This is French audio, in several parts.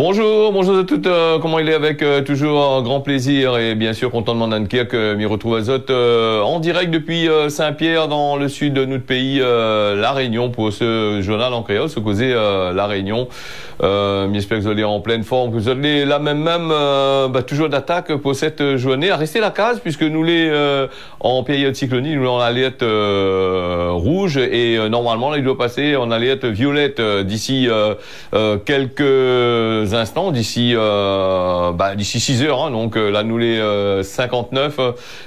Bonjour, bonjour à toutes, comment il est avec toujours un grand plaisir et bien sûr content de m'en indiquer que m'y retrouve à Zot en direct depuis Saint-Pierre dans le sud de notre pays, La Réunion pour ce journal en créole, ce causé La Réunion. J'espère que vous allez en pleine forme, que vous allez là même toujours d'attaque pour cette journée. À rester la case puisque nous les en période cyclonique, nous en alerte rouge et normalement là, il doit passer en alerte violette d'ici quelques instants, d'ici 6 heures, hein, donc là nous les 59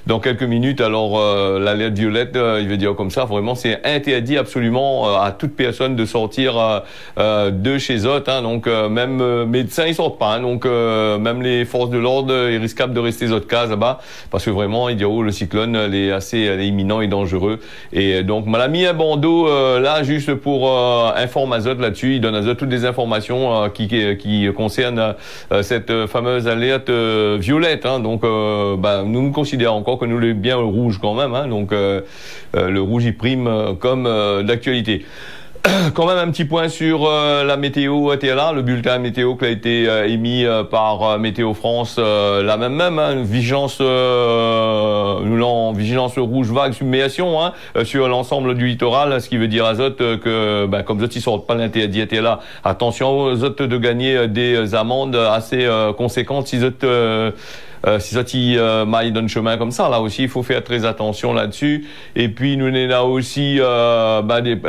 dans quelques minutes. Alors l'alerte violette, il veut dire comme ça, vraiment c'est interdit absolument à toute personne de sortir de chez Zot, hein, donc même médecins ils sortent pas, hein, donc même les forces de l'ordre ils risquent de rester Zot case là-bas parce que vraiment il dit le cyclone est assez imminent et dangereux et donc m'a mis un bandeau là juste pour informer Zot là-dessus. Il donne à Zot toutes les informations qui concerne cette fameuse alerte violette, hein, donc nous considérons encore que nous l'est bien le rouge quand même, hein, donc le rouge y prime comme d'actualité. Quand même un petit point sur la météo était là, le bulletin météo qui a été émis par Météo France, la même hein, vigilance rouge vague submersion, hein, sur l'ensemble du littoral, ce qui veut dire à Zot que comme Zot ils sortent pas l'interdit était là, attention aux Zot de gagner des amendes assez conséquentes si Zot si ça maille donne chemin comme ça, là aussi il faut faire très attention là-dessus. Et puis nous on a aussi la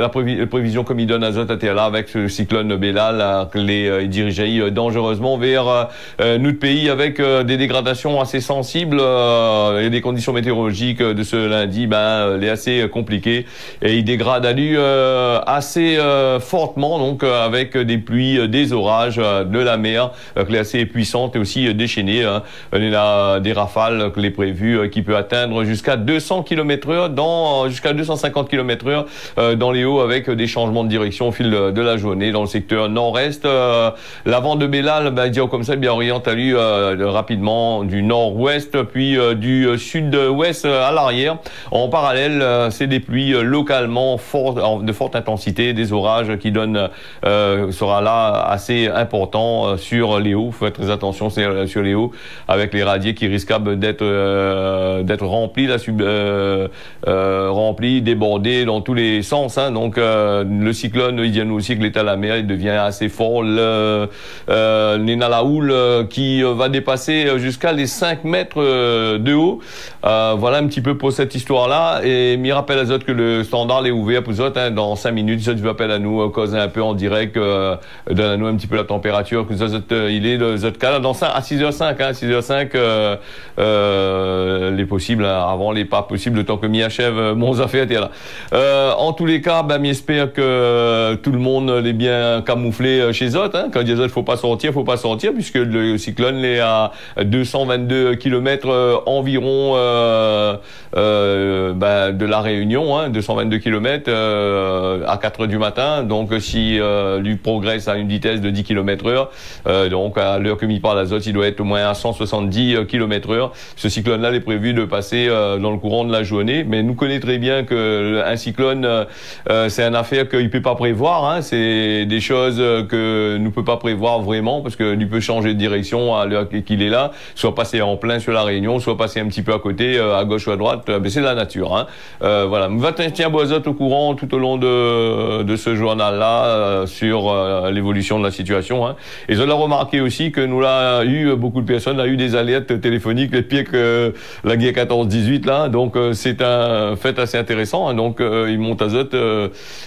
prévision comme il donne à Zot là avec ce cyclone Bélal les dirigeait dangereusement vers notre pays avec des dégradations assez sensibles et des conditions météorologiques de ce lundi les assez compliquées et il dégrade à lui assez fortement, donc avec des pluies, des orages, de la mer qui est assez puissante et aussi déchaînée, hein. Des rafales que les prévues qui peut atteindre jusqu'à 200 km/h jusqu'à 250 km/h dans les hauts avec des changements de direction au fil de la journée dans le secteur nord-est. La vente de Bélal, dire comme ça, bien oriente à lui rapidement du nord-ouest puis du sud-ouest à l'arrière. En parallèle, c'est des pluies localement de forte intensité, des orages qui donnent sera là assez important sur les hauts. Faut faire très attention sur les hauts avec les radiers qui risquent d'être remplis, remplis, débordés dans tous les sens, hein. Donc le cyclone, il vient aussi que l'état de la mer, il devient assez fort. La houle qui va dépasser jusqu'à les 5 mètres de haut. Voilà un petit peu pour cette histoire-là. Et m'y rappelle à Zot que le standard est ouvert pour Zot, hein, dans 5 minutes. Zot vous appelle à nous, cause un peu en direct, donne à nous un petit peu la température que Zot il est de Zot cas dans 5 à 6h05, hein, 6h05 les possibles, hein, avant les pas possibles, le temps que m'y achève mon affaire là. En tous les cas, j'espère que tout le monde est bien camouflé chez Zot, hein. Quand il dit Zot faut pas sortir puisque le cyclone est à 222 km environ de la Réunion, hein, 222 km à 4h du matin, donc si lui progresse à une vitesse de 10 km/h, donc à l'heure que m'y parle à Zot, il doit être au moins à 170 km/h. Ce cyclone-là est prévu de passer dans le courant de la journée, mais nous connaissons très bien que un cyclone, c'est une affaire qu'il peut pas prévoir, hein. C'est des choses que nous peut pas prévoir vraiment parce que lui peut changer de direction à l'heure qu'il est là, soit passer en plein sur la Réunion, soit passer un petit peu à côté, à gauche ou à droite. Mais c'est la nature, hein. Voilà. Va tiens Zot au courant tout au long de ce journal-là sur l'évolution de la situation, hein. Et je l'ai remarqué aussi que nous l'a eu beaucoup de personnes a eu des alertes téléphoniques les pires que la guerre 14-18 là, donc c'est un fait assez intéressant, hein. Donc il monte à Zot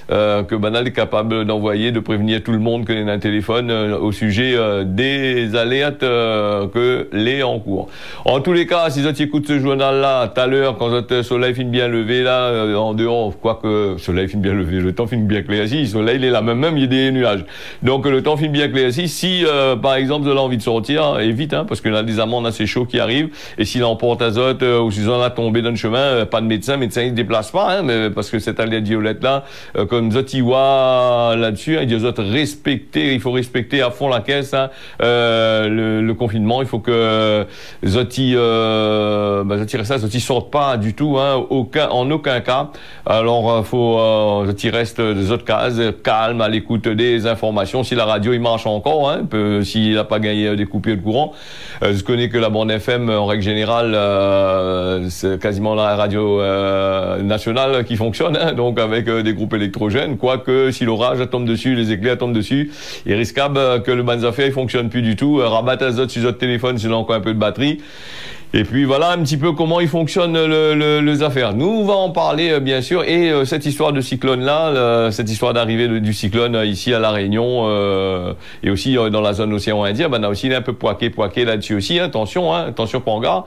que Banal est capable d'envoyer, de prévenir tout le monde qu'il y a un téléphone au sujet des alertes que les en cours. En tous les cas, si Zot écoute ce journal là tout à l'heure quand le soleil finit bien levé là en dehors, quoique le soleil finit bien levé, le temps finit bien clairci, le soleil il est là même il y a des nuages, donc le temps finit bien clairci. Si par exemple vous avez envie de sortir, et vite, hein, parce qu'il y a des amendes à c'est chaud qui arrive. Et s'il emporte azote ou s'ils en a tombé dans le chemin, pas de médecin, il se déplace pas, hein, mais parce que cette alerte violette là, comme Zotiwa là-dessus, il dit aux autres respecter, il faut respecter à fond la caisse, hein, le confinement. Il faut que Zoti sorte pas du tout, hein, en aucun cas. Alors faut Zoti reste des autres cases, calme, à l'écoute des informations. Si la radio il marche encore, hein, s'il n'a pas gagné des coupures de courant. Je connais que la bande FM en règle générale, c'est quasiment la radio nationale qui fonctionne, hein, donc avec des groupes électrogènes. Quoique si l'orage tombe dessus, les éclairs tombent dessus, il est risquable que le Banzafé il fonctionne plus du tout. Rabat azote sur votre téléphone, s'il a encore un peu de batterie. Et puis voilà un petit peu comment il fonctionne les affaires. Nous on va en parler bien sûr, et cette histoire de cyclone là, cette histoire d'arrivée du cyclone ici à La Réunion et aussi dans la zone océan Indien, ben là aussi il est un peu poiqué là-dessus aussi, hein, attention Panga.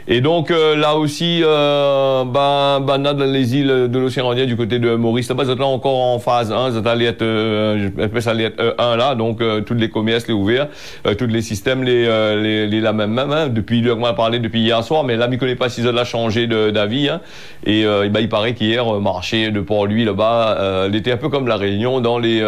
Et donc là aussi dans les îles de l'océan Indien du côté de Maurice, là-bas là encore en phase 1, ça allait être alerte 1 là, donc toutes les commerces les ouverts, tous les systèmes les la même hein, depuis on a parlé depuis hier soir, mais là, il ne connaît pas si ça a changé d'avis. Hein. Et il paraît qu'hier, marché de Port-Louis, là-bas, il était un peu comme La Réunion, dans les,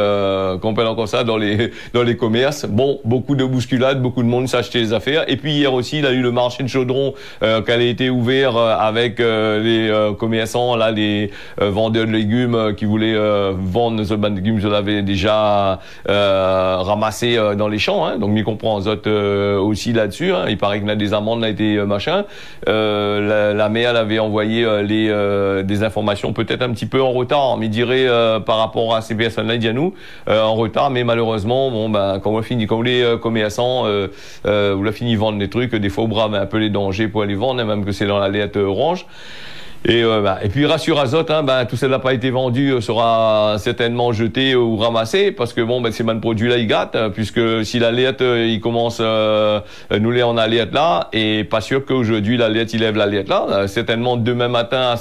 qu'on appelle encore ça, dans les commerces. Bon, beaucoup de bousculades, beaucoup de monde s'achetait les affaires. Et puis hier aussi, il a eu le marché de Chaudron qui a été ouvert avec les commerçants, là, les vendeurs de légumes qui voulaient vendre ce ban de légumes, je l'avais déjà ramassé dans les champs. Hein. Donc, il comprend aussi là-dessus. Hein. Il paraît qu'il y a des amendes, là, été machin. La maire avait envoyé des informations peut-être un petit peu en retard, mais dirait par rapport à ces personnes-là, il dit à nous en retard, mais malheureusement, bon ben quand les commerçants vous la fini vendre des trucs, des fois on brave un peu les dangers pour les vendre, même que c'est dans l'alerte orange. Et puis rassure Azote, hein, tout ça n'a pas été vendu sera certainement jeté ou ramassé parce que bon ces produits là ils gâtent puisque si l'alerte il commence nous les en alerte là et pas sûr qu'aujourd'hui l'alerte il lève l'alerte là, certainement demain matin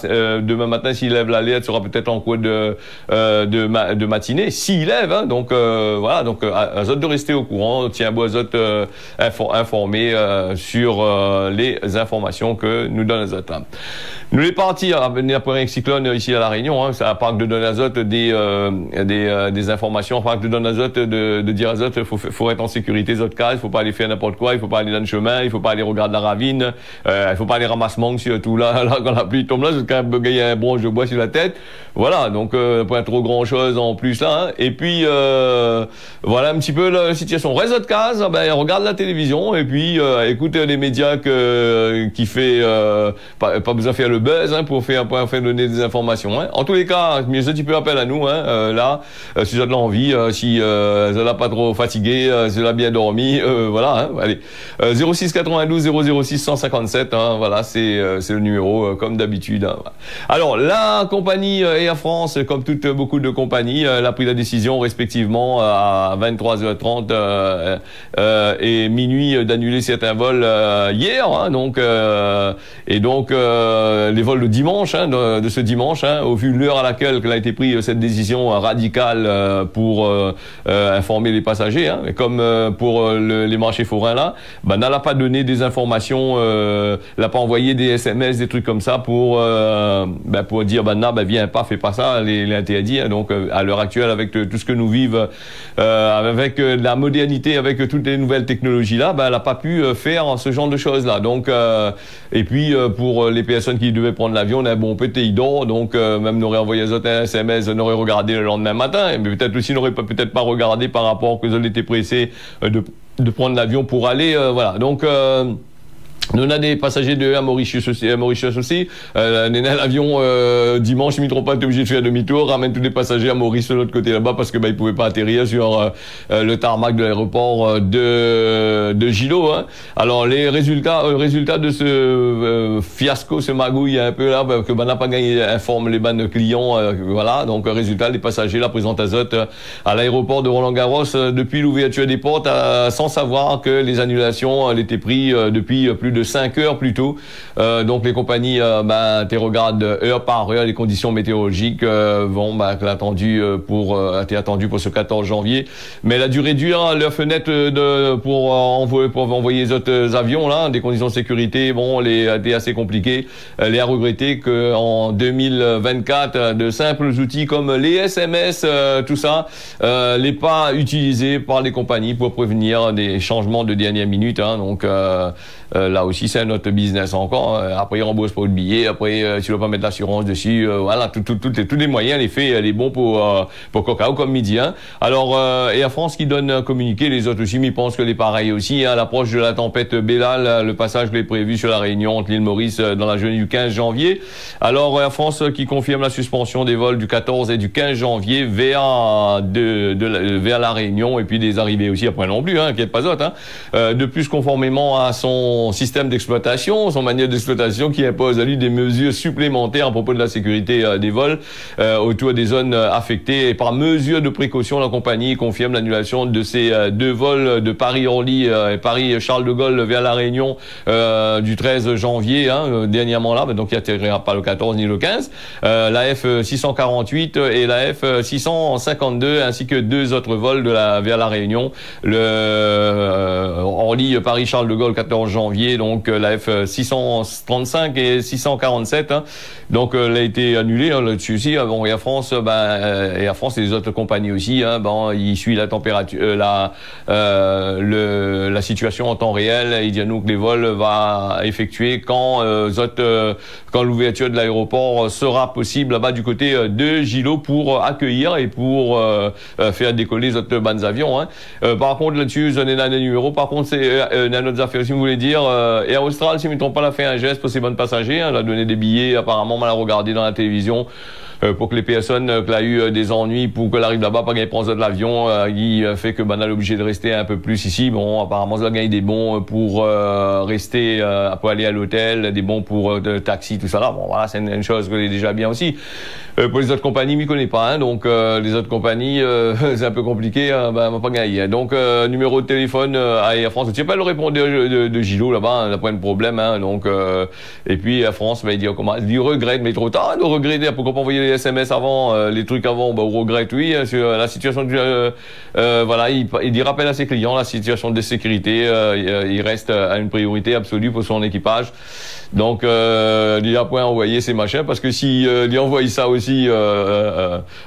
s'il lève l'alerte sera peut-être en cours de matinée s'il lève, hein, donc voilà, donc Azote de rester au courant, tiens bon Azote informé sur les informations que nous donne Azote. Nous les partis à venir après un cyclone ici à La Réunion, hein, ça parle de donner Azote des informations, parle de donner Azote de dire Azote faut être en sécurité Azote cas, il faut pas aller faire n'importe quoi, il faut pas aller dans le chemin, il faut pas aller regarder la ravine, il faut pas aller ramasser mangue surtout là quand la pluie tombe là, c'est quand même gagner un bronche de bois sur la tête. Voilà, donc pas trop grand chose en plus là, hein. Et puis voilà un petit peu la situation. Reste de case, regarde la télévision et puis écoute les médias qui fait pas besoin de faire le buzz, hein, pour faire donner des informations. Hein. En tous les cas, mieux un petit peu appel à nous, hein, là, si vous avez envie, si vous n'êtes pas trop fatigué, si vous avez bien dormi, voilà, hein, allez. 06 92 006 157, hein, voilà, c'est le numéro comme d'habitude. Hein. Alors, la compagnie Air France, comme beaucoup de compagnies, elle a pris la décision respectivement à 23h30 et minuit d'annuler certains vols hier, hein, donc et donc les vols de dimanche, hein, de ce dimanche, hein, au vu de l'heure à laquelle a été prise cette décision radicale pour informer les passagers, hein, et comme pour les marchés forains là, n'a pas donné des informations, n'a pas envoyé des SMS, des trucs comme ça pour dire viens pas, fais pas ça, les interdits. Hein, donc à l'heure actuelle avec tout ce que nous vivons, avec la modernité, avec toutes les nouvelles technologies là, elle n'a pas pu faire ce genre de choses là. Donc et puis pour les personnes qui devaient prendre l'avion, on a bon pété il dort, donc même n'aurait envoyé un SMS, n'aurait regardé le lendemain matin, mais peut-être aussi n'aurait peut-être pas regardé par rapport que ils étaient pressés de prendre l'avion pour aller, voilà. Donc nous on a des passagers à Mauritius aussi. L'avion dimanche, il ne pas été obligé de faire demi-tour, ramène tous les passagers à Maurice de l'autre côté là-bas parce que ils pouvaient pas atterrir sur le tarmac de l'aéroport de Gilo. Hein. Alors les résultats de ce fiasco, ce magouille un peu là, que n'a pas gagné, informe les bancs de clients, voilà. Donc résultat, les passagers là présentent Azote à l'aéroport de Roland-Garros depuis l'ouverture des portes, sans savoir que les annulations étaient prises depuis plus de de 5 heures plutôt. Donc les compagnies te regardent heure par heure les conditions météorologiques vont attendu pour ce 14 janvier. Mais elle a dû réduire leur fenêtre pour envoyer les autres avions là. Des conditions de sécurité, bon, étaient assez compliquées. Elle a regretté qu'en 2024, de simples outils comme les SMS, tout ça, n'est pas utilisé par les compagnies pour prévenir des changements de dernière minute. Hein. Donc là aussi, c'est un autre business encore. Après, ils remboursent pas le billet. Après, tu ne dois pas mettre l'assurance dessus. Voilà, tous les moyens, les faits, les bons pour Cacao comme midi. Hein. Alors, Air France qui donne un communiqué, les autres aussi, mais ils pensent que les pareils aussi. Hein, à l'approche de la tempête Bellal, le passage est prévu sur la Réunion entre l'île Maurice dans la journée du 15 janvier. Alors, Air France qui confirme la suspension des vols du 14 et du 15 janvier vers la Réunion et puis des arrivées aussi après non plus, hein, qu'il n'y ait pas d'autre. Hein. De plus, conformément à son système d'exploitation, son manuel d'exploitation qui impose à lui des mesures supplémentaires à propos de la sécurité des vols autour des zones affectées. Et par mesure de précaution, la compagnie confirme l'annulation de ces 2 vols de Paris-Orly et Paris-Charles de Gaulle vers la Réunion du 13 janvier, hein, dernièrement là, donc il n'atterrira pas le 14 ni le 15. La F648 et la F652 ainsi que 2 autres vols vers la Réunion. Orly Paris-Charles de Gaulle 14 janvier, donc la F635 et 647. Hein, donc elle a été annulée hein, là-dessus aussi. Bon, Air France, Air France et les autres compagnies aussi, hein, ils suivent la température, la situation en temps réel. Il dit à nous que les vols va effectuer quand l'ouverture de l'aéroport sera possible là-bas du côté de Gilo pour accueillir et pour faire décoller les autres bandes avions. Hein. Par contre là-dessus, je n'ai pas de numéro. Par contre, c'est une autre affaire aussi, vous voulez dire. Air Austral, si je ne me trompe pas, a fait un geste pour ses bonnes passagers. Hein, elle a donné des billets, apparemment, on l'a regardé dans la télévision. Pour que les personnes qui ont eu des ennuis pour qu'elle arrive là-bas, pas qu'elle prenne de l'avion, qui fait que elle est obligé de rester un peu plus ici. Bon, apparemment, ça gagne des bons pour rester, pour aller à l'hôtel, des bons pour taxi, tout ça là. Bon, voilà, c'est une chose qui est déjà bien aussi. Pour les autres compagnies, je ne connais pas. Hein, donc, les autres compagnies, c'est un peu compliqué. On va pas gagner. Donc, numéro de téléphone à Air France. Tu sais pas le répondeur de Gilo là-bas, on n'a pas un problème. Hein, donc, et puis Air France, il dit comment, il regrette, mais trop tard de regretter. Pourquoi pas envoyer les SMS avant, les trucs avant, on regrette, oui, sur la situation voilà, il rappelle à ses clients la situation de sécurité, il reste à une priorité absolue pour son équipage. Donc, il a point envoyer ces machins, parce que si il envoie ça aussi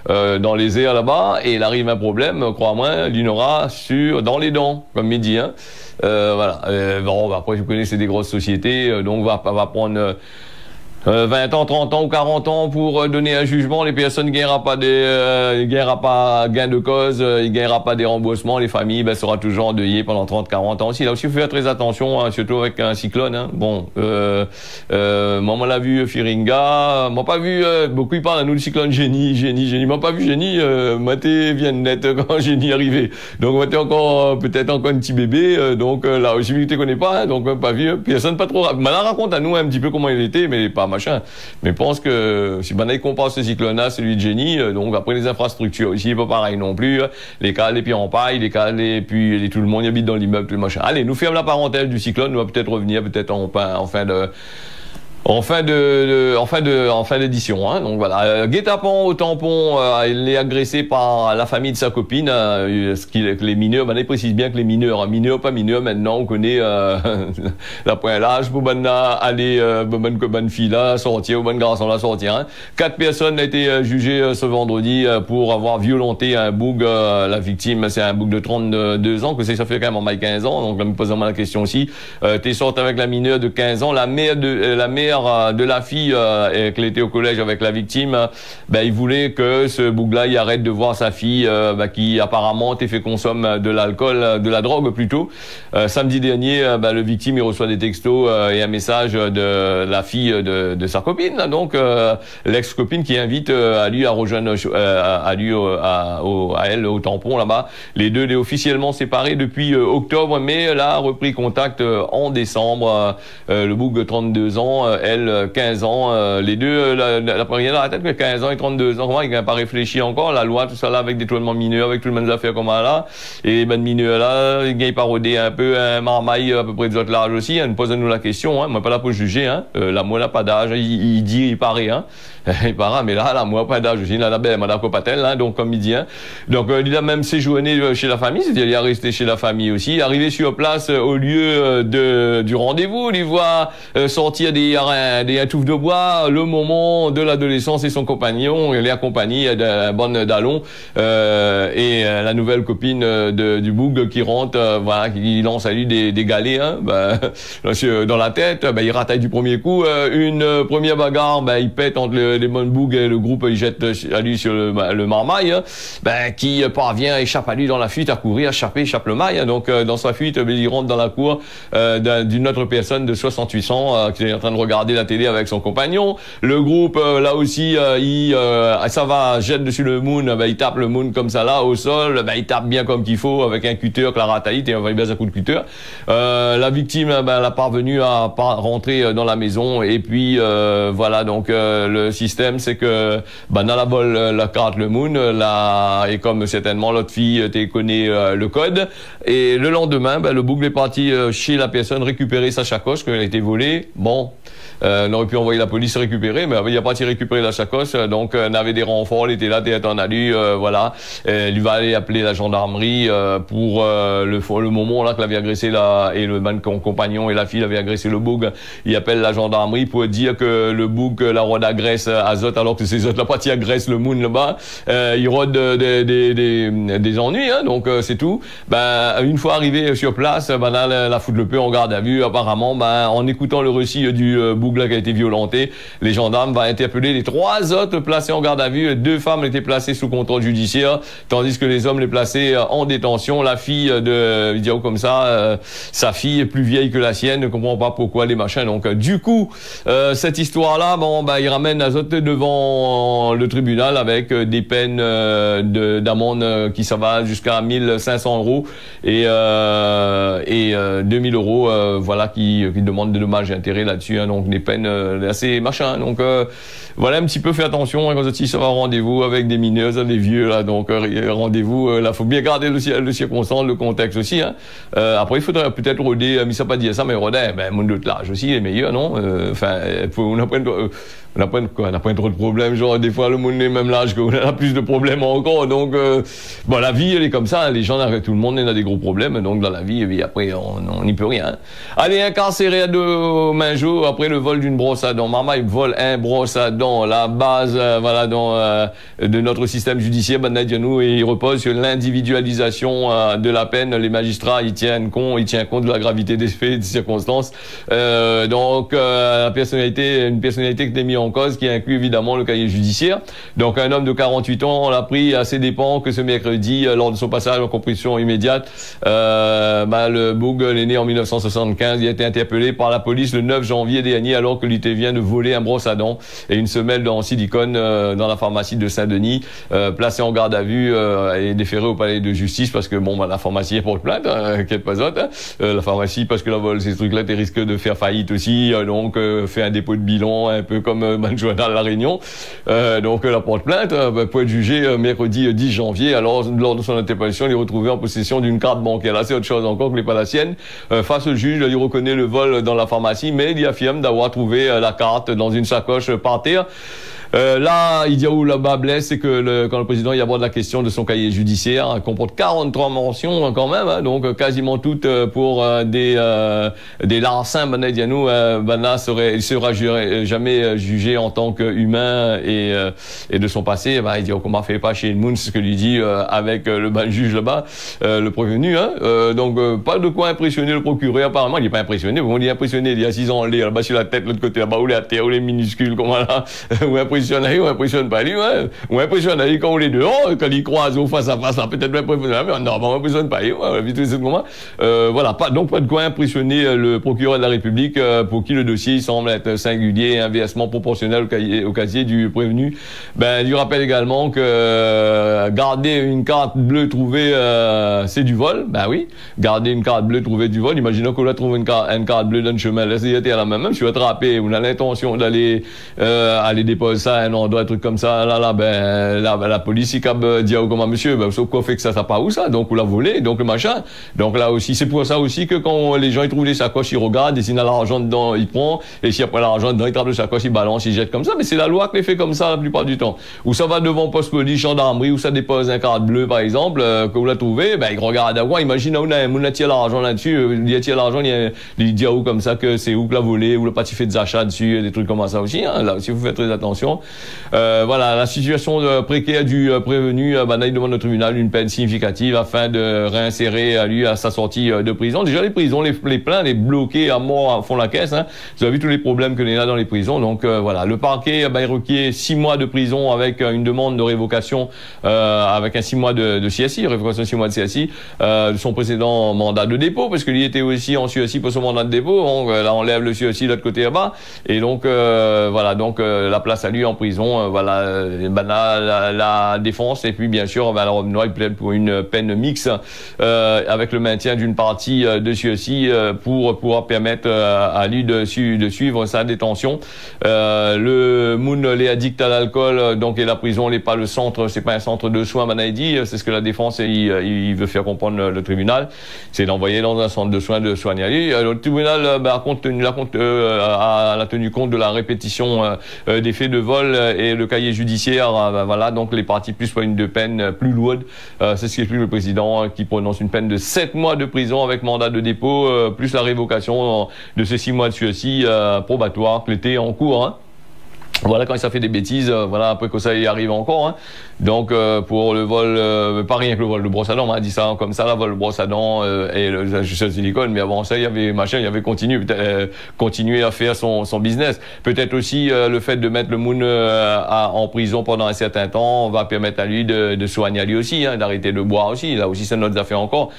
dans les airs là-bas, et il arrive un problème, crois-moi, il aura dans les dents, comme il dit. Hein. Voilà. Bon, après, vous connaissez des grosses sociétés, donc va prendre 20 ans, 30 ans ou 40 ans pour donner un jugement. Les personnes ne gagnera pas gain de cause, ils ne gagnera pas des remboursements. Les familles seront toujours endeuillées pendant 30, 40 ans aussi. Là aussi, il faut faire très attention, hein, surtout avec un cyclone. Hein. Bon, moi, on l'a vu Firinga, m'a pas vu, beaucoup ils parlent à nous le cyclone Génie. M'a pas vu Génie, Maté vient de net quand Génie est arrivé. Donc, Maté peut-être encore un petit bébé, donc là aussi, tu ne connais pas, hein, donc pas vu. Personne pas trop. Maintenant, raconte à nous un petit peu comment il était, mais pas machin. Mais je pense que si on compare ce cyclone-là, celui de Génie, donc après les infrastructures aussi, pas pareil non plus. Les cales, les pierres en paille, les cales, et puis tout le monde y habite dans l'immeuble, tout le machin. Allez, nous fermons la parenthèse du cyclone, on va peut-être revenir, peut-être en fin d'édition, hein. Donc voilà, guet-apens au tampon, il est agressé par la famille de sa copine, les mineurs, il précise bien que les mineurs, mineurs, pas mineurs, maintenant on connaît la point l'âge pour aller bonne fille là sortir ou bonne garçon là sortir. Hein. 4 personnes ont été jugées ce vendredi pour avoir violenté un boug. La victime, c'est un boug de 32 ans, que ça fait quand même en maille 15 ans, donc là me pose la question aussi. T'es sorti avec la mineure de 15 ans, la mère de la fille qu'elle était au collège avec la victime, il voulait que ce boug-là il arrête de voir sa fille qui apparemment fait consommer de l'alcool, de la drogue plutôt. Samedi dernier, le victime il reçoit des textos et un message de la fille de sa copine, là, donc l'ex-copine qui invite à lui à rejoindre à elle au tampon là-bas. Les deux est officiellement séparés depuis octobre, mais elle a repris contact en décembre. Le boug de 32 ans elle, 15 ans, les deux, la première dans la tête, 15 ans et 32 ans, comment il n'a pas réfléchi encore, la loi, tout ça là, avec des traitements mineurs, avec tout le monde affaires comme ça là, et ben mineurs là, il a parodé un peu un marmaille à peu près de votre âge aussi, hein, posez-nous la question, hein, moi pas là pour juger, hein, la moi n'a pas d'âge, il dit, il paraît, hein, il paraît, mais là, moi pas d'âge aussi, là, la belle, madame Copatel, hein, donc comme il dit, hein, donc il a même séjourné chez la famille, c'est-à-dire il est resté chez la famille aussi, arrivé sur place au lieu du rendez-vous, il voit sortir des touffes de bois, le moment de l'adolescence et son compagnon, il est accompagné d'un bon dallon et la nouvelle copine du boug qui rentre, voilà, qui lance à lui des galets, hein, dans la tête, il rataille du premier coup, une première bagarre, il pète entre les bonnes bougs et le groupe, il jette à lui sur le marmaille, hein, qui parvient, échappe à lui dans la fuite, à courir, échappe le maille, hein, donc dans sa fuite, il rentre dans la cour d'une autre personne de 68 ans qui est en train de regarder la télé avec son compagnon. Le groupe, là aussi, ça va, jette dessus le moon, il tape le moon comme ça là, au sol, il tape bien comme qu'il faut, avec un cutter, que la rataille, et il baisse un coup de cutter. La victime, elle a parvenu à rentrer dans la maison, et puis, voilà, donc, le système, c'est que, dans la vol, la carte, le moon, et comme certainement l'autre fille, connaît le code, et le lendemain, le boucle est parti chez la personne récupérer sa sacoche, qu'elle a été volée. Bon, on aurait pu envoyer la police récupérer, mais il a parti récupérer la sacoche, donc on avait des renforts, il était là, tête en alu, voilà. Il va aller appeler la gendarmerie pour le moment là qu'il avait agressé et le compagnon et la fille avait agressé le boug. Il appelle la gendarmerie pour dire que le boug la rôde agresse Azot, alors que ces autres la partie agresse le moon là-bas. Il rôde des ennuis, hein, donc c'est tout. Une fois arrivé sur place, là, la fout le peu en garde à vue. Apparemment, en écoutant le récit du boug là qui a été violenté, les gendarmes vont interpeller les 3 autres placés en garde à vue. 2 femmes étaient placées sous contrôle judiciaire, tandis que les hommes les plaçaient en détention. La fille de vidéo comme ça, sa fille est plus vieille que la sienne, ne comprend pas pourquoi les machins. Donc du coup, cette histoire-là, il ramène Azot devant le tribunal avec des peines d'amende qui ça va jusqu'à 1 500 € et 2 000 €, voilà, qui demandent des dommages et intérêts là-dessus, hein, donc des peines assez machin. Donc voilà, un petit peu fait attention, hein, quand ça va au rendez-vous avec des mineurs, des vieux là, donc rendez-vous, là faut bien garder le circonstance, le contexte aussi, hein. Après il faudrait peut-être roder, mais ça pas dire ça, mais roder, mon autre l'âge aussi il est meilleur, non? Enfin, on n'a pas trop de problèmes, genre des fois le monde est même l'âge qu'on a plus de problèmes encore, donc la vie elle est comme ça, les gens, tout le monde a des gros problèmes, donc dans la vie, et après on n'y peut rien, hein. Allez, incarcéré à 2 mains jour après le vol d'une brosse à dents. Maman il vole un brosse à dents, la base voilà de notre système judiciaire, nous, et il repose sur l'individualisation de la peine. Les magistrats ils tiennent compte de la gravité des faits, des circonstances, donc une personnalité qui est mise en cause, qui inclut évidemment le cahier judiciaire. Donc un homme de 48 ans, on l'a pris à ses dépens que ce mercredi, lors de son passage en comparution immédiate, le boug est né en 1975, il a été interpellé par la police le 9 janvier dernier alors que lui vient de voler un brosse à dents et une semelle en silicone dans la pharmacie de Saint-Denis, placé en garde à vue et déféré au palais de justice parce que la pharmacie porte plainte, qu'elle pas autre, la pharmacie parce que la vol ces trucs-là risque de faire faillite aussi, donc fait un dépôt de bilan un peu comme Journal La Réunion, donc la porte plainte, pour être jugé mercredi 10 janvier. Alors lors de son interpellation, il est retrouvé en possession d'une carte bancaire. Là c'est autre chose encore que n'est pas la sienne. Face au juge, il reconnaît le vol dans la pharmacie, mais il affirme d'avoir trouvé la carte dans une sacoche par terre. Là, il dit où la bas blesse, c'est que quand le président y aborde la question de son cahier judiciaire, hein, comporte 43 mentions quand même, hein, donc quasiment toutes pour des larcins. Il sera jamais jugé en tant qu'humain et de son passé. Il dit comment fait pas chez Moon, c'est ce que lui dit avec le juge là-bas, le prévenu. Hein, donc pas de quoi impressionner le procureur. Apparemment, il n'est pas impressionné. On dit impressionné. Il y a 6 ans là-bas sur la tête, l'autre côté là-bas où les terre, où les minuscules, comment là, ou impressionné impressionne, ou impressionne pas lui, ouais. Ou impressionne quand on est dehors, quand il croise au face à face, peut-être pas impressionné, mais non, on impressionne pas lui, voilà, donc pas de quoi impressionner le procureur de la République, pour qui le dossier semble être singulier et inversement proportionnel au casier du prévenu. Ben, il rappelle également que garder une carte bleue trouvée, c'est du vol. Ben oui, garder une carte bleue trouvée du vol. Imaginons qu'on a trouvé une carte bleue dans le chemin. Là, c'est à la même. Si vous attrapez, on a l'intention d'aller aller déposer ça à un endroit, un truc comme ça. La police, il dit comment monsieur, ben, sauf quoi fait que ça pas où ça. Donc on l'a volé, donc le machin. Donc là aussi, c'est pour ça aussi que quand les gens ils trouvent des sacoches, ils regardent, et s'il y a l'argent dedans, ils prennent, et si après l'argent dedans, ils trappent le sacoche, ils balancent, ils jettent comme ça. Mais c'est la loi qui les fait comme ça la plupart du temps. Ou ça va devant poste police, gendarmerie, où ça dépose un carte bleue par exemple, que vous la trouvez, ben ils regardent à quoi. Imagine on a tiré l'argent là-dessus, il a tiré l'argent, il dit à où comme ça que c'est où que l'a volé, ou l'a pas fait des achats dessus, des trucs comme ça aussi. Hein. Là aussi, vous faites très attention. Voilà, la situation précaire du prévenu, là, il demande au tribunal une peine significative afin de réinsérer lui à sa sortie de prison. Déjà les prisons, les pleins, les bloqués à mort font la caisse. Hein. Vous avez vu tous les problèmes que l'on a dans les prisons. Donc voilà, le parquet il requiert 6 mois de prison avec une demande de révocation, avec un 6 mois de CSI, révocation de 6 mois de CSI, de son précédent mandat de dépôt, parce qu'il était aussi en CSI pour son mandat de dépôt. Donc là, on lève le CSI de l'autre côté là-bas, et donc voilà, donc la place à lui en prison. Voilà, la défense, et puis bien sûr, la robe noire, il plaide pour une peine mixte avec le maintien d'une partie de CSI pour pouvoir permettre à lui de suivre sa détention. Le Moun est addict à l'alcool, donc et la prison n'est pas le centre, c'est pas un centre de soins, dit, c'est ce que la défense il veut faire comprendre le tribunal, c'est d'envoyer dans un centre de soins de soigner. Le tribunal a tenu compte de la répétition des faits de vol et le cahier judiciaire, voilà, donc les parties plus une de peine plus lourde. C'est ce qu'explique le président qui prononce une peine de 7 mois de prison avec mandat de dépôt, plus la révocation de ces 6 mois de sursis probatoire qui était en cours. Hein. Voilà, quand ça fait des bêtises, voilà, après que ça y arrive encore. Hein. Donc, pour le vol, pas rien que le vol de brosse à dents, on m'a dit ça comme ça, la vol de brosse à dents et le silicone, mais avant ça, il y avait continué à faire son business. Peut-être aussi le fait de mettre le Moun en prison pendant un certain temps va permettre à lui de soigner lui aussi, hein, d'arrêter de boire aussi. Là aussi, c'est notre affaire encore.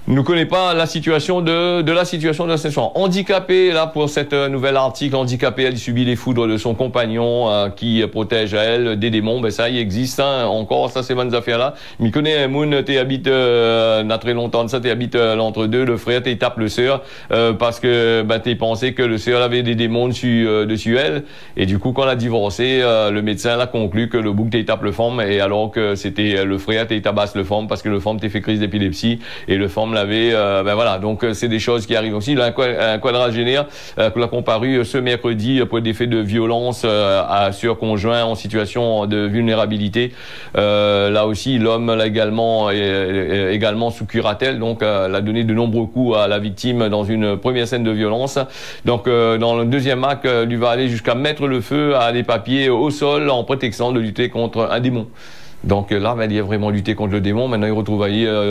Ne connaît pas la situation de la situation de la situation. Handicapé, là, pour cette nouvelle article, handicapé, elle subit les foudres de son compagnon qui protège à elle des démons. Ben ça, il existe hein, encore, ça, ces bonnes affaires-là. Mais connaît un Moun, t'es habite, n'a très longtemps de ça, t'es habite l'entre-deux, le frère, t'es tape le sœur, parce que ben, t'es pensé que le sœur avait des démons dessus elle. Et du coup, quand elle a divorcé, le médecin l'a conclu que le bouc t'es tape le femme, et alors que c'était le frère, t'es tabasse le femme, parce que le femme t'es fait crise d'épilepsie, et le femme l'avait, ben voilà, donc c'est des choses qui arrivent aussi. Là, un quadragénaire qu'on a comparu ce mercredi pour des faits de violence sur conjoint en situation de vulnérabilité. Là aussi, l'homme l'a également sous curatelle, donc l'a donné de nombreux coups à la victime dans une première scène de violence. Donc dans le deuxième acte, lui va aller jusqu'à mettre le feu à des papiers au sol en prétextant de lutter contre un démon. Donc là, ben, il a vraiment lutté contre le démon. Maintenant, il retrouve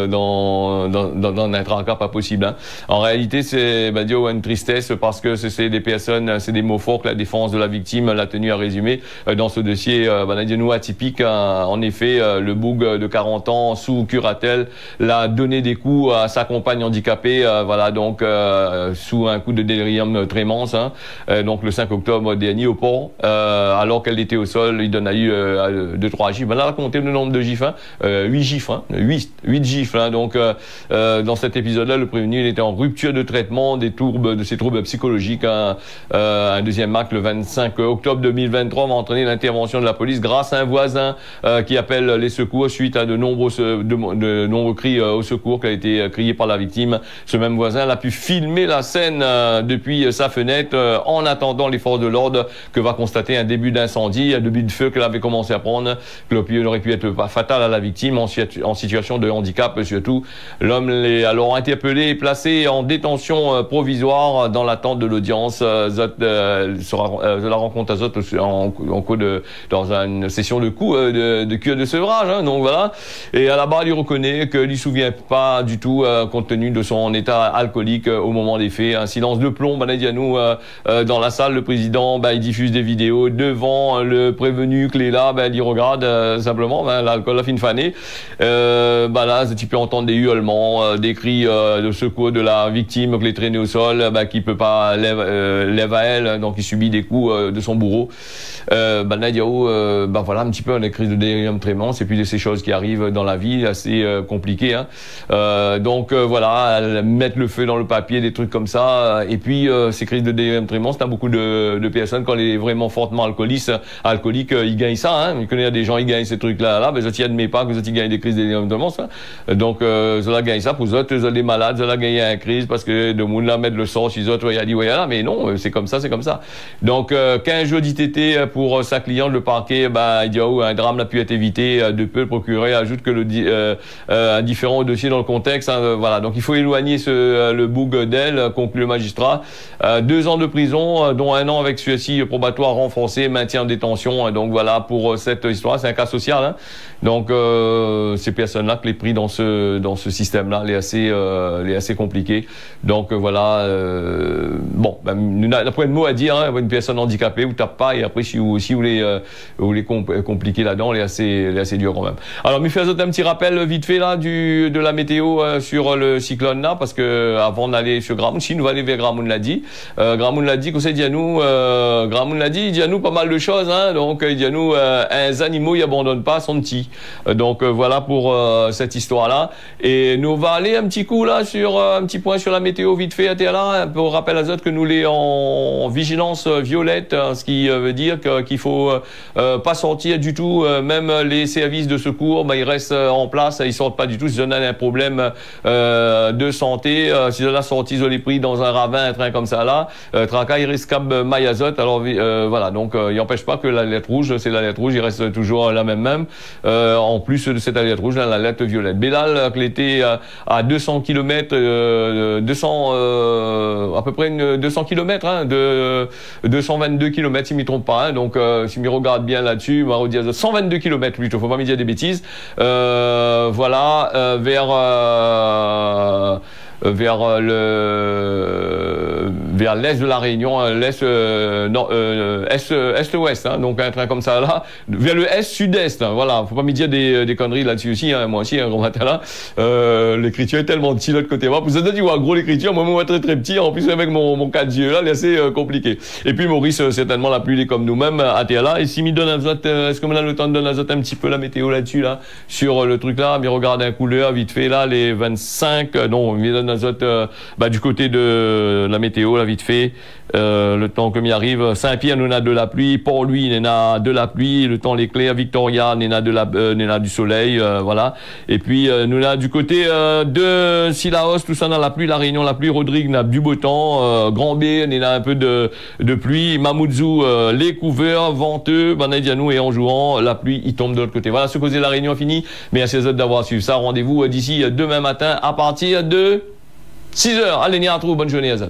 dans un tracas pas possible. Hein. En réalité, c'est une tristesse parce que c'est des personnes, c'est des mots forts que la défense de la victime l'a tenu à résumer dans ce dossier atypique. En effet, le boug de 40 ans sous curatelle l'a donné des coups à sa compagne handicapée. Voilà, donc sous un coup de délirium trémence. Hein. Donc le 5 octobre dernier au port, alors qu'elle était au sol, il donne à eu 2-3 gifles. Ben, là, compté le nombre de gifles, 8 gifles, hein, 8 gifles. Hein, donc, dans cet épisode-là, le prévenu il était en rupture de traitement de ses troubles psychologiques. Hein, un deuxième acte le 25 octobre 2023 va entraîner l'intervention de la police grâce à un voisin qui appelle les secours suite à de nombreux cris au secours qui a été crié par la victime. Ce même voisin a pu filmer la scène depuis sa fenêtre en attendant les forces de l'ordre que va constater un début d'incendie, un début de feu qu'elle avait commencé à prendre, que l'on aurait pu pu être fatal à la victime en situation de handicap surtout. L'homme est alors interpellé et placé en détention provisoire dans l'attente de l'audience. La rencontre à Zot en cours dans une session de cure de sevrage. Hein, donc voilà. Et à la barre, il reconnaît qu'il ne se souvient pas du tout compte tenu de son état alcoolique au moment des faits. Un silence de plomb, Dianou, dans la salle. Le président, il diffuse des vidéos devant le prévenu qui est là, il regarde simplement, l'alcool a fini fané. Là, tu peux entendre des hurlements, des cris de secours de la victime qui est traînée au sol, qui peut pas lève à elle, donc il subit des coups de son bourreau. Voilà un petit peu une crise de délirium tremens, c'est plus de ces choses qui arrivent dans la vie, assez compliquées. Hein. Voilà, mettre le feu dans le papier, des trucs comme ça. Et puis ces crises de délirium tremens, t'as beaucoup de personnes quand elle est vraiment fortement alcoolique, ils gagnent ça. Hein. Je connais des gens, ils gagnent ces trucs-là, je t'y admets pas que ils gagnent des crises de délirium tremens. Hein. Donc cela gagne ça pour eux autres, les malades, cela gagne une crise parce que de monde là mettre le sang chez eux autres, il a dit ouais là, mais non, c'est comme ça, c'est comme ça. Donc 15 jours d'ITT pour sa cliente, le parquet, il dit un drame n'a pu être évité de peu. Le procureur ajoute que un différent dossier dans le contexte. Hein, voilà, donc il faut éloigner le boug d'elle, conclut le magistrat. 2 ans de prison, dont 1 an avec celui-ci probatoire renforcé, maintien en détention. Donc voilà pour cette histoire, c'est un cas social. Hein. Donc ces personnes-là qui les pris dans ce système-là, elle est assez compliqué. Donc voilà, nous n'a pas de mot à dire. Hein, une personne handicapée, vous tape pas et après si vous voulez compliquer là-dedans, elle est assez dure quand même. Alors, me faire un petit rappel vite fait là de la météo sur le cyclone là, parce que avant d'aller sur Gramoun, si nous allons aller vers Gramoun l'a dit. Gramoun l'a dit qu'on sait dire nous, Gramoun l'a dit, il dit à nous pas mal de choses. Hein, donc il dit à nous, un animal il abandonne pas son petit. Donc voilà pour cette histoire là. Et nous on va aller un petit coup là sur un petit point sur la météo vite fait à là, pour rappel à Zot que nous les en vigilance violette, hein, ce qui veut dire qu'il faut pas sortir du tout, même les services de secours, ils restent en place, ils sortent pas du tout. Si on a un problème de santé, si on a sorti, ils ont les pris dans un ravin, un train comme ça là, Tracas, il risque Mayazot. Alors voilà, donc il n'empêche pas que la lettre rouge, c'est la lettre rouge, il reste toujours la même. En plus de cette lettre rouge, la lettre violette. Bélal, qui était à 200 km, à peu près 200 km, hein, de 222 km, si je ne me trompe pas. Hein, donc si je me regarde bien là-dessus, on va redire 122 km plutôt, faut pas me dire des bêtises. Voilà, vers l'est de la Réunion, est-ouest, hein, donc un train comme ça là, vers le est-sud-est, hein, voilà, faut pas me dire des conneries là-dessus aussi, hein, moi aussi, un gros matin là, l'écriture est tellement petite de l'autre côté, moi, vous avez dit, gros l'écriture, moi très très petit, en plus avec mon 4 yeux là, c'est assez compliqué. Et puis Maurice, certainement la pluie est comme nous-mêmes à terre là, et si m'y donne est-ce qu'on a le temps de donner un petit peu la météo là-dessus là, sur le truc là, mais regarde un couleur vite fait là, les 25, non, m'y donne du côté de la météo, là, vite fait, le temps que m'y arrive, Saint-Pierre, nous a de la pluie, Port-Louis, nous a de la pluie, le temps l'éclair, Victoria, nous a du soleil, voilà. Et puis, nous a du côté de Sillaos, tout ça dans la pluie, la Réunion, la pluie, Rodrigue, n'a du beau temps, Grand-B, nous a un peu de pluie, Mamoudzou, les couverts, venteux, Banadianou et en jouant, la pluie, il tombe de l'autre côté. Voilà ce que c'est la Réunion fini. Merci à vous d'avoir suivi ça. Rendez-vous d'ici demain matin à partir de 6h. Allez, bonne journée à Zot.